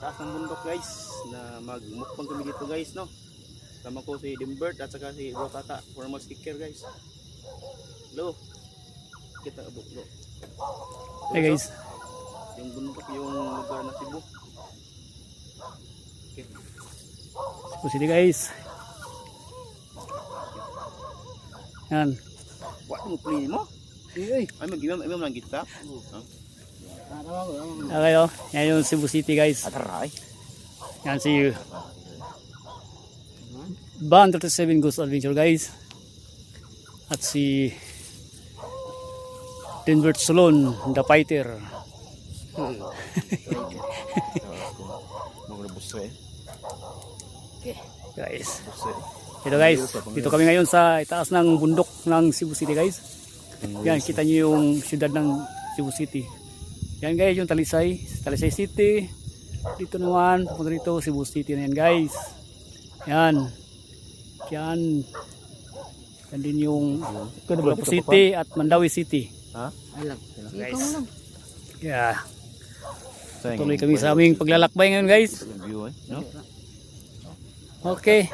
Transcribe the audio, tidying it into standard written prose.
taas ng bundok guys na magmukbang kami dito guys, no. Sama ko si Dimbert at saka si Bro Tata for more sticker guys. Hello. Kita bro. Hey guys. Yung bundok yung lugar ng Cebu. Okay. Cebu City guys. Yan. What mo play mo? Ay, mag-imam lang kita. Okay oh. Yan yung Cebu City guys. Ataray. Yan si Band 37 Ghost Adventure guys. At si Denver Salon, The Fighter. Guys. Ito guys, dito kami ngayon sa itaas ng bundok ng Cebu City guys. Yan, kita nyo yung syudad ng Cebu City. Yan guys, yung Talisay City. Dito naman, papunta dito, Cebu City na yan guys. Yan. Yan. Yan din yung Lapu City at Mandawi City. Ha? Guys. Yeah. Tuloy kami sa aming paglalakbay ngayon guys. Okay.